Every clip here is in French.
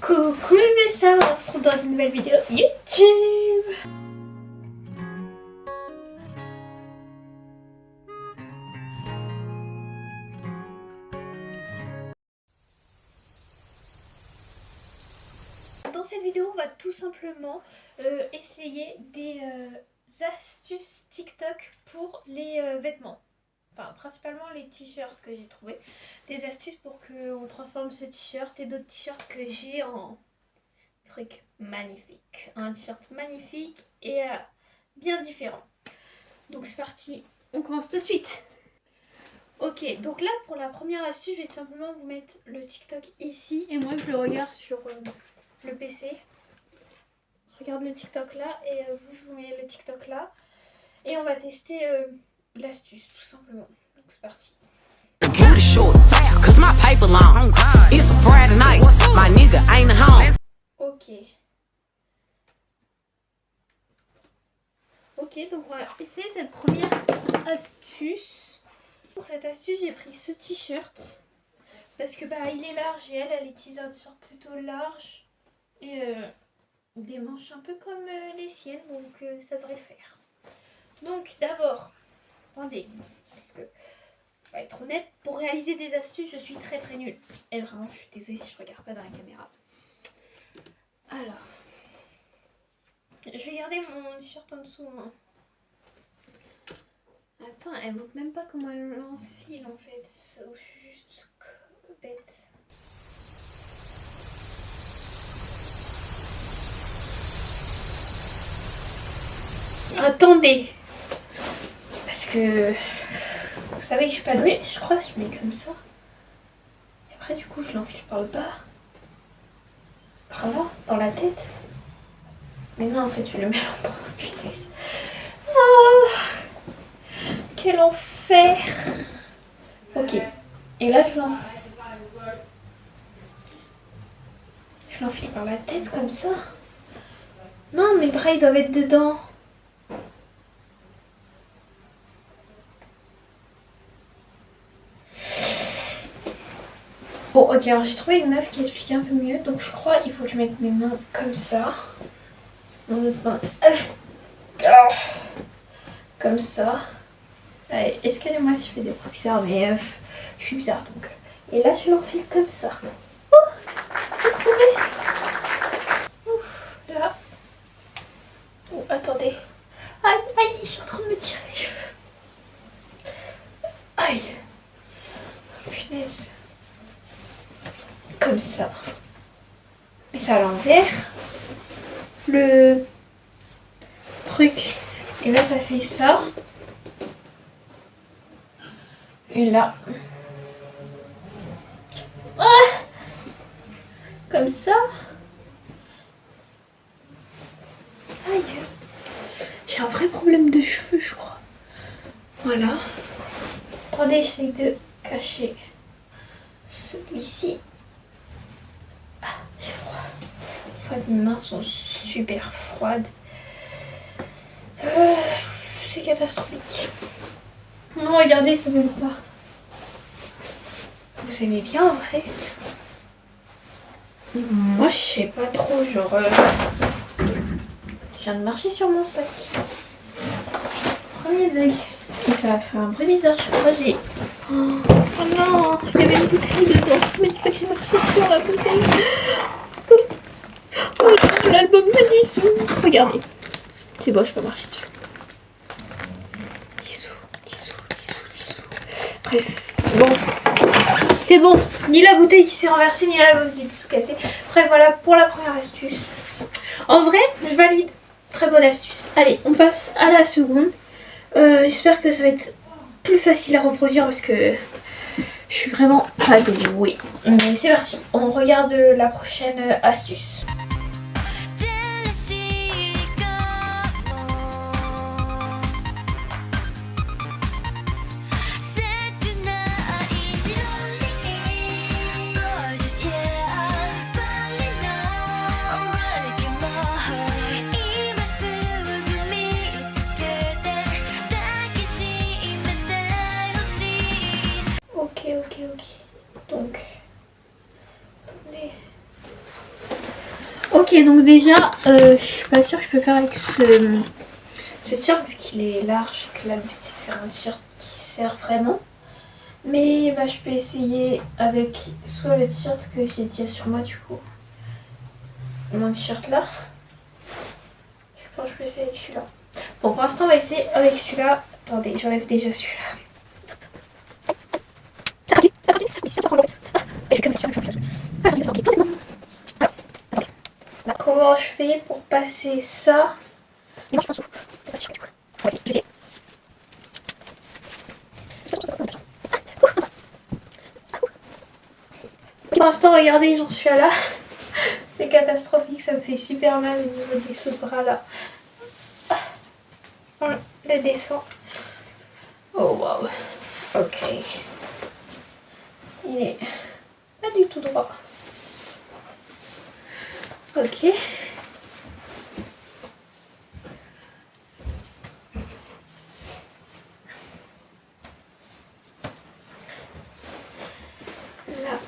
Coucou mes sœurs, on se retrouve dans une nouvelle vidéo YouTube. Dans cette vidéo, on va tout simplement essayer des astuces TikTok pour les vêtements. Enfin, principalement les t-shirts que j'ai trouvé. Des astuces pour qu'on transforme ce t-shirt et d'autres t-shirts que j'ai en truc magnifique. Un t-shirt magnifique et bien différent. Donc c'est parti, on commence tout de suite. Ok, donc là pour la première astuce, je vais tout simplement vous mettre le TikTok ici. Et moi je le regarde sur le PC. Je regarde le TikTok là et vous je vous mets le TikTok là. Et on va tester l'astuce tout simplement. Donc c'est parti. Ok. Ok, donc on va essayer cette première astuce. Pour cette astuce, j'ai pris ce t-shirt. Parce que bah il est large et elle utilise un t-shirt plutôt large. Et des manches un peu comme les siennes, donc ça devrait le faire. Donc d'abord, attendez, parce que pour être honnête, pour réaliser des astuces, je suis très nulle. Et vraiment, je suis désolée si je regarde pas dans la caméra. Alors, je vais garder mon t-shirt en dessous. Hein. Attends, elle montre même pas comment elle l'enfile en fait. Je suis juste bête. Attendez, parce que vous savez que je suis pas douée. Je crois que je mets comme ça. Et après, du coup, je l'enfile par le bas. Par là, dans la tête. Mais non, en fait, je le mets à l'endroit. Putain. Ah, quel enfer. Ok. Et là, je l'enfile par la tête comme ça. Non, mes bras, ils doivent être dedans. Bon, ok, alors j'ai trouvé une meuf qui expliquait un peu mieux. Donc je crois qu'il faut que je mette mes mains comme ça. Mon autre main. Comme ça. Allez, excusez-moi si je fais des bruits bizarres, mais je suis bizarre donc. Et là, je l'enfile comme ça. Oh, j'ai trouvé. Ouf, là. Oh, attendez. Aïe, aïe, je suis en train de me tirer les cheveux. Aïe. Punaise. Comme ça. Mais c'est à l'envers. Le truc. Et là, ça fait ça. Et là. Ah, comme ça. Aïe. J'ai un vrai problème de cheveux, je crois. Voilà. Attendez, j'essaie de cacher celui-ci. Ah, j'ai froid. En fait, mes mains sont super froides. C'est catastrophique. Non, regardez, c'est comme ça. Vous aimez bien en vrai? Moi, je sais pas trop, genre... Je viens de marcher sur mon sac. Premier bug. Et ça a fait un bruit bizarre, je crois que j'ai... Oh non, il y avait une bouteille dedans. Je me dis pas que j'ai marché sur la bouteille. Oh, l'album de Jisoo. Regardez. C'est bon, je peux marcher dessus. Jisoo. Bref, bon. C'est bon. Ni la bouteille qui s'est renversée, ni l'album qui est cassé. Bref, voilà pour la première astuce. En vrai, je valide. Très bonne astuce. Allez, on passe à la seconde. J'espère que ça va être plus facile à reproduire parce que je suis vraiment pas douée. Mais c'est parti, on regarde la prochaine astuce. Ok. Donc, attendez. Ok, donc déjà, je suis pas sûre que je peux faire avec ce t-shirt vu qu'il est large et que là le but c'est de faire un t-shirt qui sert vraiment. Mais bah, je peux essayer avec soit le t-shirt que j'ai déjà sur moi du coup, mon t-shirt là. Je pense que je peux essayer avec celui-là. Bon, pour l'instant on va essayer avec celui-là. Attendez, j'enlève déjà celui-là. Comment je fais pour passer ça? Pour l'instant, regardez, j'en suis à là. C'est catastrophique, ça me fait super mal au niveau des sous-bras là. On le descend. Oh waouh. Ok. Il est pas du tout droit. Ok. Là,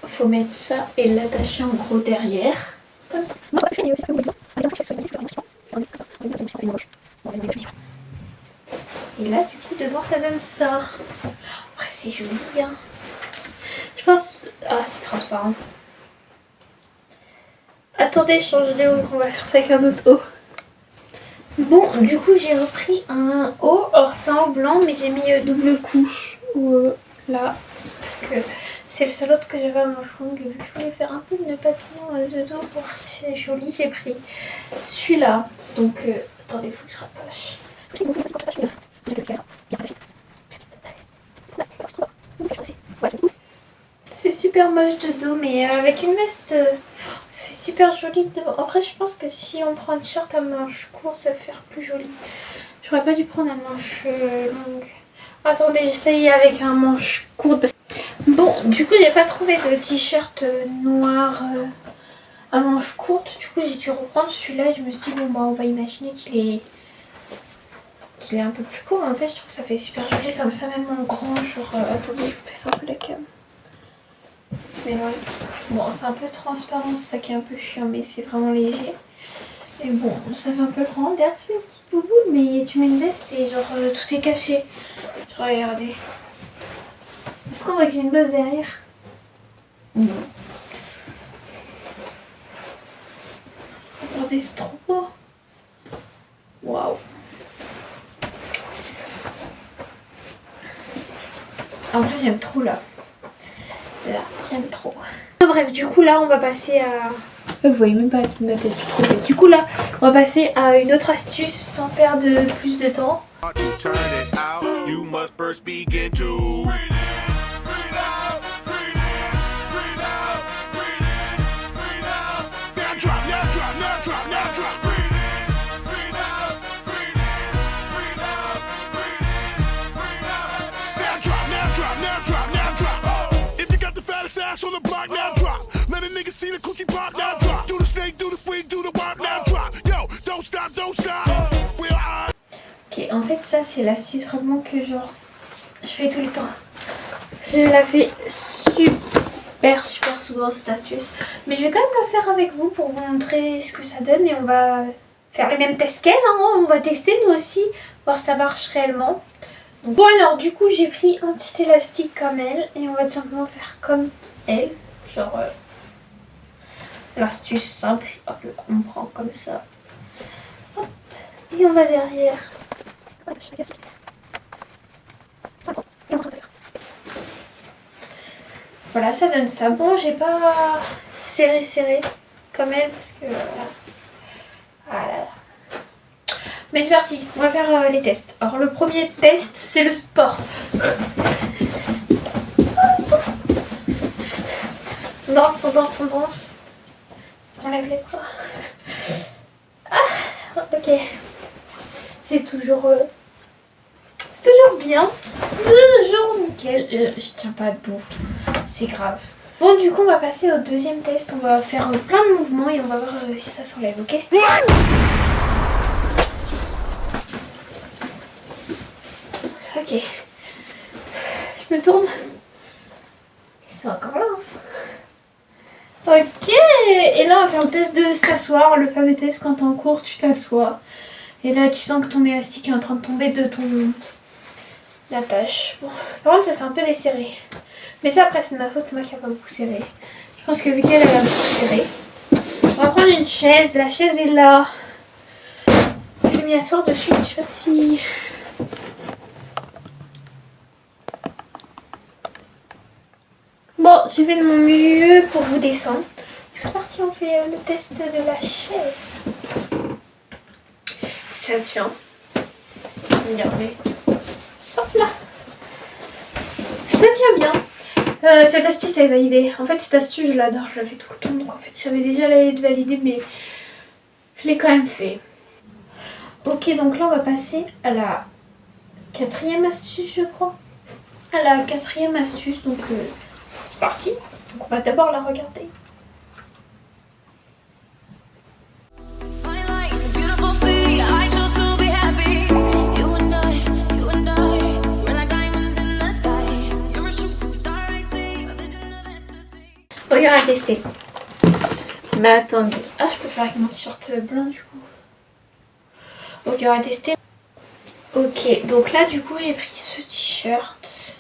faut mettre ça et l'attacher en gros derrière. Comme ça. Et là, du coup, devant, ça donne ça. Après, c'est joli, hein. Je pense... Ah, c'est transparent. Attendez, je change de haut, on va faire ça avec un autre haut. Bon, du coup, j'ai repris un haut. Alors, c'est un haut blanc, mais j'ai mis double couche là. Parce que c'est le seul autre que j'avais à manches longues. Vu que je voulais faire un peu de papillon de dos pour que c'est joli, j'ai pris celui-là. Donc, attendez, il faut que je rattache. C'est super moche de dos, mais avec une veste, ça fait super joli de devant. Après, je pense que si on prend un t-shirt à manches courtes, ça va faire plus joli. J'aurais pas dû prendre un manche longue. Attendez, j'essaye avec un manche courte. Bon, du coup, j'ai pas trouvé de t-shirt noir à manches courtes. Du coup, j'ai dû reprendre celui-là et je me suis dit, bon, bah, on va imaginer qu'il est un peu plus court. En fait, je trouve que ça fait super joli comme ça, même en grand. Genre, attendez, je baisse un peu la cam. Mais ouais. Bon, c'est un peu transparent, c'est ça qui est un peu chiant, mais c'est vraiment léger. Et bon, ça fait un peu grand. Derrière, ça fait une petite bouboule, mais tu mets une veste et genre tout est caché. Je regardez. Est-ce qu'on voit que j'ai une blouse derrière? Non. Regardez, c'est trop beau. Waouh. En vrai, j'aime trop là. Là, j'aime trop. Bref, du coup, là, on va passer à... Vous voyez même pas ma tête, je suis trop bête. Du coup, là, on va passer à une autre astuce sans perdre plus de temps. On the block now drop. Let a nigga see the coochie pop now drop. Do the snake, do the freak, do the bop now drop. Yo, don't stop, don't stop. Ok, en fait, ça c'est l'astuce vraiment que genre je fais tout le temps. Je la fais super souvent cette astuce. Mais je vais quand même la faire avec vous pour vous montrer ce que ça donne et on va faire les mêmes tests qu'elle. Hein. On va tester nous aussi, voir si ça marche réellement. Donc, bon alors du coup j'ai pris un petit élastique comme elle et on va tout simplement faire comme elle. Genre l'astuce simple, hop, on prend comme ça. Hop, et on va derrière. Voilà, ça donne ça. Bon, j'ai pas serré comme elle parce que voilà. Mais c'est parti, on va faire les tests. Alors le premier test, c'est le sport. On danse. On lève les bras. Ah, ok. C'est toujours bien. C'est toujours nickel. Je tiens pas debout. C'est grave. Bon, du coup, on va passer au deuxième test. On va faire plein de mouvements et on va voir si ça s'enlève, ok? Ok. Je me tourne. C'est encore là. Hein. Ok, et là on va faire le test de s'asseoir, le fameux test quand t'es en cours, tu t'assois. Et là tu sens que ton élastique est en train de tomber de ton attache. Bon, par contre ça c'est un peu desserré. Mais ça après c'est de ma faute, c'est moi qui a pas beaucoup serré. Je pense que Mickaël elle a beaucoup serré. On va prendre une chaise, la chaise est là. Je vais m'y asseoir dessus, je sais pas si... Bon, j'ai fait de mon mieux pour vous descendre. C'est parti, on fait le test de la chaise. Ça tient. Je vais me dire, mais... Hop là. Ça tient bien. Cette astuce elle est validée. En fait cette astuce je l'adore, je la fais tout le temps. Donc en fait j'avais déjà l'aide validée mais je l'ai quand même fait. Ok, donc là on va passer à la 4e astuce je crois. À la 4e astuce, donc c'est parti. Donc on va d'abord la regarder. Regarde à tester. Mais attendez. Ah, je peux faire avec mon t-shirt blanc du coup. Ok, on va tester. Ok, donc là du coup j'ai pris ce t-shirt.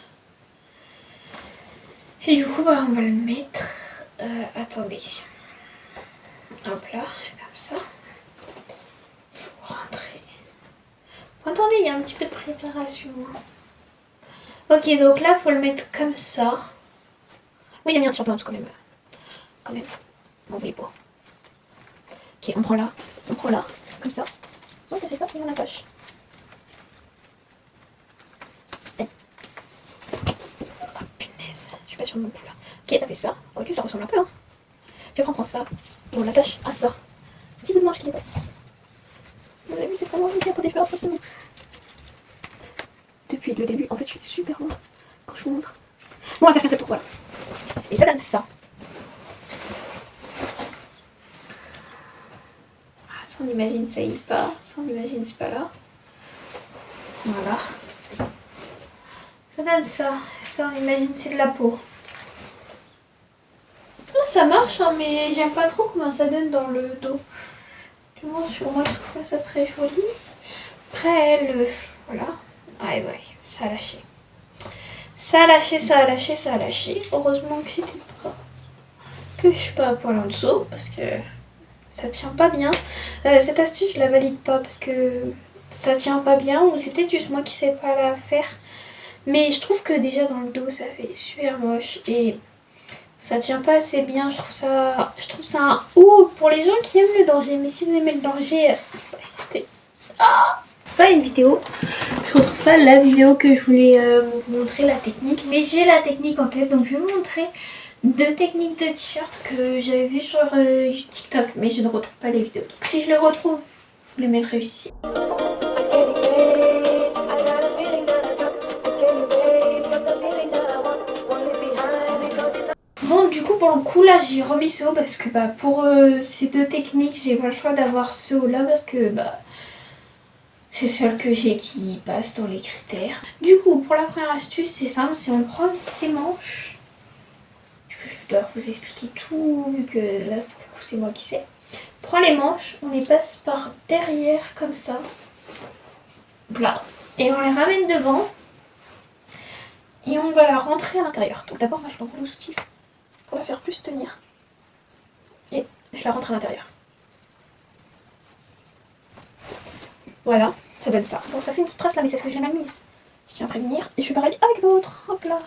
Et du coup bah on va le mettre. Attendez. Hop là, comme ça. Faut rentrer. Attendez, il y a un petit peu de préparation. Ok, donc là faut le mettre comme ça. Oui, j'ai mis un t-shirt blanc quand même. Quand même. On voulait pas. Ok, on prend là, comme ça. Sans casser ça, et on attache. Oh punaise, je suis pas sûre non plus là. Ok, ça fait ça. Ok, ça ressemble un peu, hein. Puis après on prend ça, et on l'attache à ça. Petit bout de manche qui dépasse. Vous avez vu, c'est vraiment bien pour défaire après. Depuis le début, en fait, je suis super loin quand je vous montre. Bon, on va faire qu'un seul tour, voilà. Et ça donne ça. Ça on imagine ça y est pas, ça on imagine c'est pas là. Voilà. Ça donne ça, ça on imagine c'est de la peau. Ça marche hein, mais j'aime pas trop comment ça donne dans le dos. Du moins sur moi je trouve ça très joli. Après voilà. Ah ouais, ça a lâché. Ça a lâché, ça a lâché, ça a lâché. Heureusement que c'était pas... que je suis pas à poil en dessous parce que ça tient pas bien. Cette astuce je la valide pas parce que ça tient pas bien ou c'est peut-être juste moi qui sais pas la faire. Mais je trouve que déjà dans le dos ça fait super moche et ça tient pas assez bien. Je trouve ça un ou pour les gens qui aiment le danger. Mais si vous aimez le danger, pas une vidéo. Je retrouve pas la vidéo que je voulais vous montrer la technique. Mais j'ai la technique en tête donc je vais vous montrer 2 techniques de t-shirt que j'avais vu sur TikTok. Mais je ne retrouve pas les vidéos. Donc si je les retrouve, je vous les mettrai ici. Bon du coup pour le coup là j'ai remis ce haut parce que bah pour ces 2 techniques j'ai pas le choix d'avoir ce haut là parce que bah c'est celle que j'ai qui passe dans les critères. Du coup pour la première astuce c'est simple, c'est on prend ces manches. Je dois vous expliquer tout vu que là pour le coup c'est moi qui sais. On prend les manches, on les passe par derrière comme ça. Là. Et on les ramène devant. Et on va la rentrer à l'intérieur. Donc d'abord moi je l'enroule au soutif pour la faire plus tenir. Et je la rentre à l'intérieur. Voilà, ça donne ça. Bon ça fait une petite trace là mais c'est ce que j'ai mal mise. Je tiens à prévenir. Et je fais pareil avec l'autre. Hop là.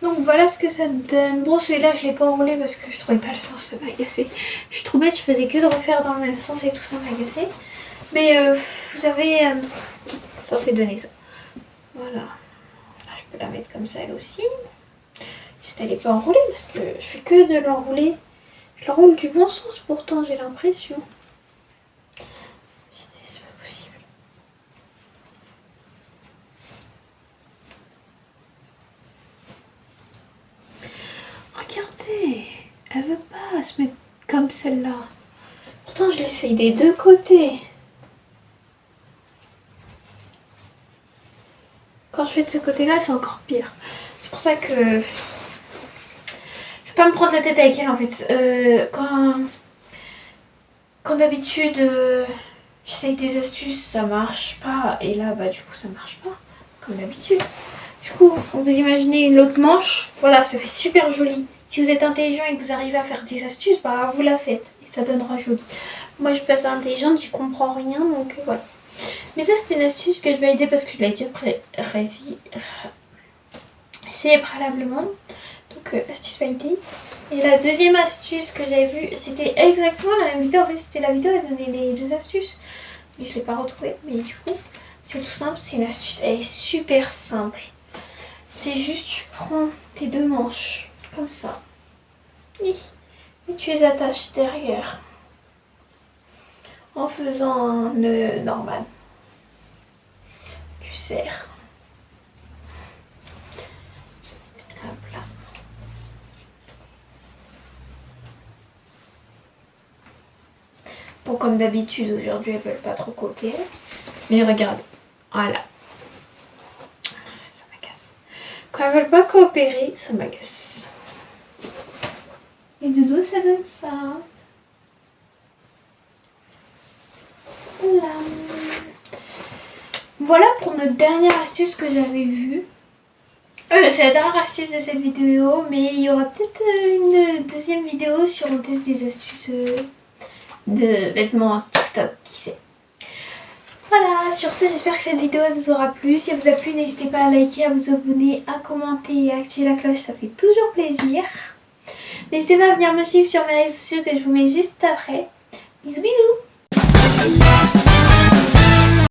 Donc voilà ce que ça donne. Bon celui-là je l'ai pas enroulé parce que je trouvais pas le sens, ça m'agaçait. Je suis trop bête, je faisais que de refaire dans le même sens et tout ça m'agaçait. Mais vous avez censé donner ça. Voilà. Là je peux la mettre comme ça elle aussi. Juste elle est pas enroulée parce que je fais que de l'enrouler. Je l'enroule du bon sens pourtant j'ai l'impression. C'est pas possible. Regardez, elle veut pas se mettre comme celle-là. Pourtant je l'essaye des 2 côtés. Quand je fais de ce côté-là c'est encore pire. C'est pour ça que je vais pas me prendre la tête avec elle en fait. Quand d'habitude j'essaye des astuces, ça marche pas. Et là, bah du coup, ça marche pas. Comme d'habitude. Du coup, vous imaginez l'autre manche. Voilà, ça fait super joli. Si vous êtes intelligent et que vous arrivez à faire des astuces, bah vous la faites. Et ça donnera joli. Moi, je suis pas intelligente, j'y comprends rien. Donc voilà. Mais ça, c'était une astuce que je vais aider parce que je l'ai déjà essayé préalablement. Donc, astuce validée. Et la deuxième astuce que j'avais vue, c'était exactement la même vidéo. En fait, c'était la vidéo à donner les deux astuces. Mais je ne l'ai pas retrouvée. Mais du coup, c'est tout simple. C'est une astuce. Elle est super simple. C'est juste, tu prends tes deux manches, comme ça. Et tu les attaches derrière. En faisant un nœud normal. Tu serres. Hop là. Bon, comme d'habitude, aujourd'hui, elles veulent pas trop coopérer. Mais regardez. Voilà. Ça m'agace. Quand elles veulent pas coopérer, ça m'agace. Et de dos, ça donne ça. Voilà. Voilà pour notre dernière astuce que j'avais vue. C'est la dernière astuce de cette vidéo, mais il y aura peut-être une deuxième vidéo sur le test des astuces de vêtements TikTok, qui sait. Voilà, sur ce, j'espère que cette vidéo vous aura plu. Si elle vous a plu, n'hésitez pas à liker, à vous abonner, à commenter et à activer la cloche, ça fait toujours plaisir. N'hésitez pas à venir me suivre sur mes réseaux sociaux que je vous mets juste après. Bisous bisous.